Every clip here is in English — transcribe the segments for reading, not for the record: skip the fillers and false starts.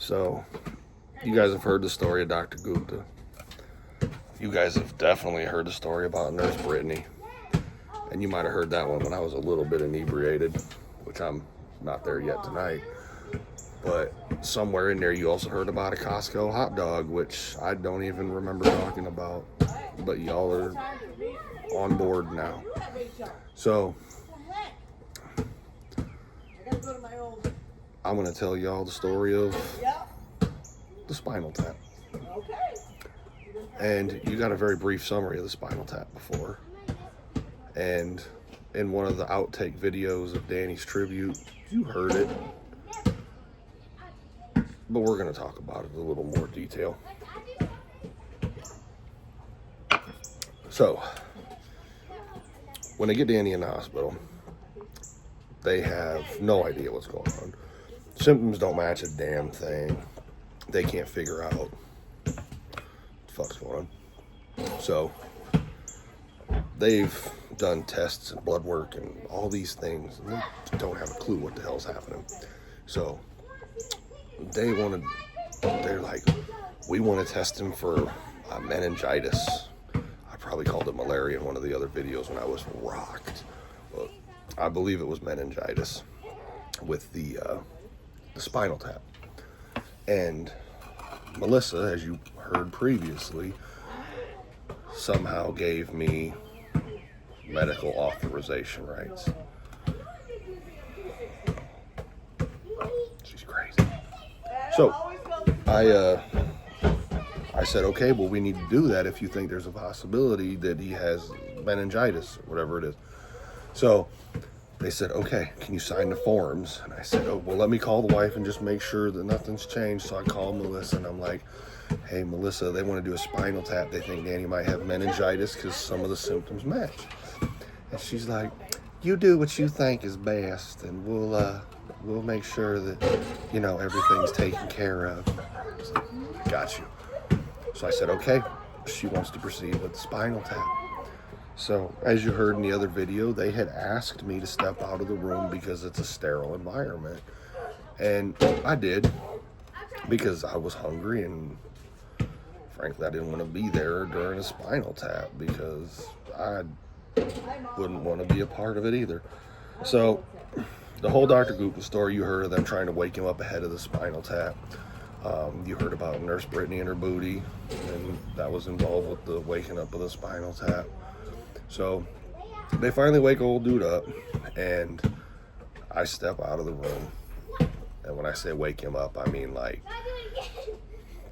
So, you guys have heard the story of Dr. Gupta. You guys have definitely heard the story about Nurse Brittany. And you might have heard that one when I was a little bit inebriated, which I'm not there yet tonight. But somewhere in there you also heard about a Costco hot dog, which I don't even remember talking about. But y'all are on board now. So, I'm going to tell y'all the story of the Spinal Tap. And you got a very brief summary of the Spinal Tap before. And in one of the outtake videos of Danny's tribute, you heard it. But we're going to talk about it in a little more detail. So, when they get Danny in the hospital, they have no idea what's going on. Symptoms don't match a damn thing. They can't figure out what the fuck's going on. So, they've done tests and blood work and all these things, and they don't have a clue what the hell's happening. So, they're like, we want to test him for meningitis. I probably called it malaria in one of the other videos when I was rocked. But I believe it was meningitis with the Spinal Tap. And Melissa, as you heard previously, somehow gave me medical authorization rights. She's crazy. So I said, okay, well, we need to do that if you think there's a possibility that he has meningitis, whatever it is. So they said, okay, can you sign the forms? And I said, oh, well, let me call the wife and just make sure that nothing's changed. So I called Melissa and I'm like, hey, Melissa, they want to do a spinal tap. They think Danny might have meningitis because some of the symptoms match. And she's like, you do what you think is best, and we'll make sure that, everything's taken care of. So, got you. So I said, okay, she wants to proceed with the spinal tap. So, as you heard in the other video, they had asked me to step out of the room because it's a sterile environment. And I did, because I was hungry, and frankly, I didn't want to be there during a spinal tap because I wouldn't want to be a part of it either. So, the whole Dr. Gupta story, you heard of them trying to wake him up ahead of the spinal tap. You heard about Nurse Brittany and her booty, and that was involved with the waking up of the spinal tap. So, they finally wake old dude up, and I step out of the room. And when I say wake him up, I mean like,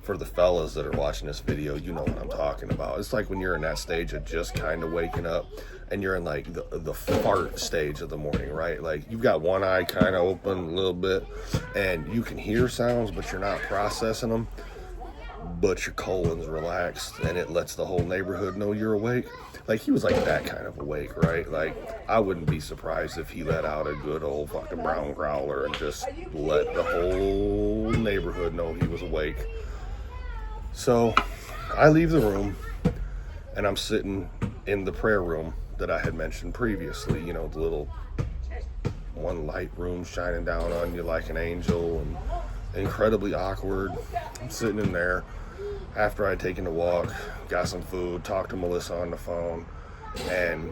for the fellas that are watching this video, you know what I'm talking about. It's like when you're in that stage of just kind of waking up, and you're in like the fart stage of the morning, right? Like you've got one eye kind of open a little bit, and you can hear sounds, but you're not processing them. But your colon's relaxed, and it lets the whole neighborhood know you're awake. Like he was like that kind of awake, right? Like I wouldn't be surprised if he let out a good old fucking brown growler and just let the whole neighborhood know he was awake. So I leave the room, and I'm sitting in the prayer room that I had mentioned previously, the little one light room shining down on you like an angel, and incredibly awkward. I'm sitting in there after I'd taken a walk, got some food, talked to Melissa on the phone, and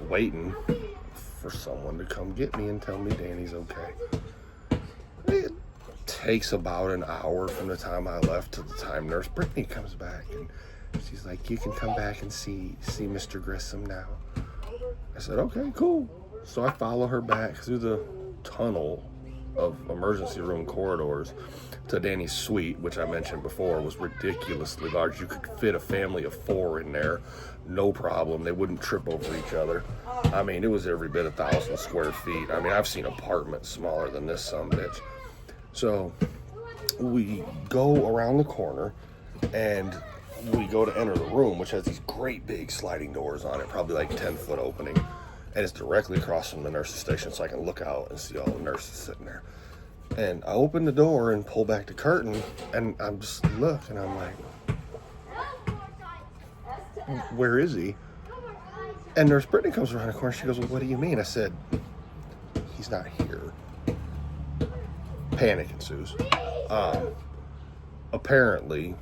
waiting for someone to come get me and tell me Danny's okay. It takes about an hour from the time I left to the time Nurse Brittany comes back, and she's like, you can come back and see Mr. Grissom now. I said, okay, cool. So I follow her back through the tunnel of emergency room corridors to Danny's suite, which I mentioned before was ridiculously large. You could fit a family of 4 in there, no problem. They wouldn't trip over each other. I mean, it was every bit 1,000 square feet. I mean, I've seen apartments smaller than this sumbitch. So we go around the corner, and we go to enter the room, which has these great big sliding doors on it, probably like 10-foot opening. And it's directly across from the nurse's station, so I can look out and see all the nurses sitting there. And I open the door and pull back the curtain, and I'm just looking, I'm like, where is he? And Nurse Brittany comes around the corner. She goes, well, what do you mean? I said, he's not here. Panic ensues. Apparently,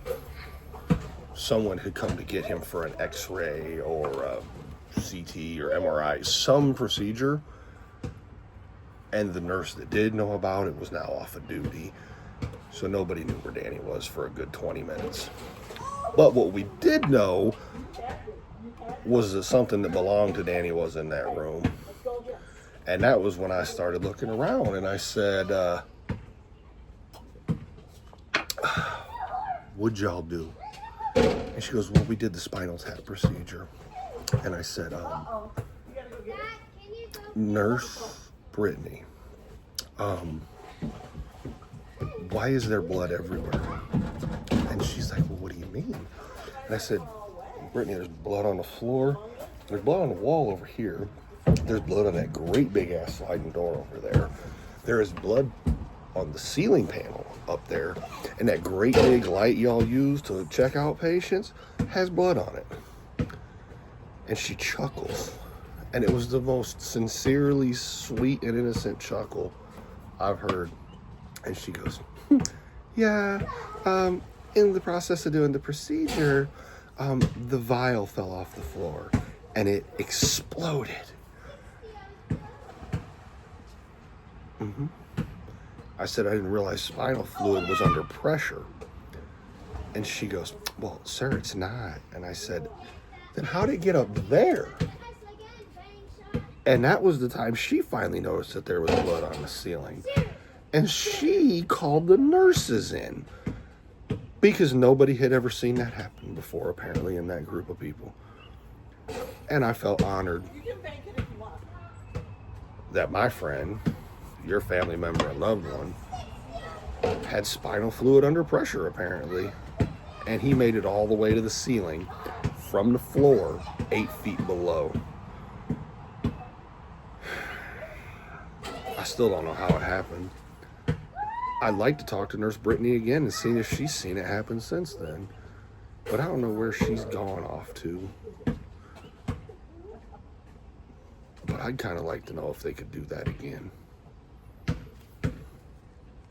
someone had come to get him for an X-ray or a CT or MRI, some procedure, and the nurse that did know about it was now off of duty, so nobody knew where Danny was for a good 20 minutes. But what we did know was that something that belonged to Danny was in that room, and that was when I started looking around, and I said, what'd y'all do? And she goes, well, we did the spinal tap procedure. And I said, Nurse Brittany, why is there blood everywhere? And she's like, well, what do you mean? And I said, Brittany, there's blood on the floor. There's blood on the wall over here. There's blood on that great big ass sliding door over there. There is blood on the ceiling panel up there. And that great big light y'all use to check out patients has blood on it. And she chuckles. And it was the most sincerely sweet and innocent chuckle I've heard. And she goes, yeah, in the process of doing the procedure, the vial fell off the floor and it exploded. I said, I didn't realize spinal fluid was under pressure. And she goes, well, sir, it's not. And I said, then how'd it get up there? And that was the time she finally noticed that there was blood on the ceiling. And she called the nurses in because nobody had ever seen that happen before, apparently, in that group of people. And I felt honored that my friend, your family member and loved one, had spinal fluid under pressure, apparently. And he made it all the way to the ceiling from the floor 8 feet below. I still don't know how it happened. I'd like to talk to Nurse Brittany again and see if she's seen it happen since then. But I don't know where she's gone off to. But I'd kind of like to know if they could do that again.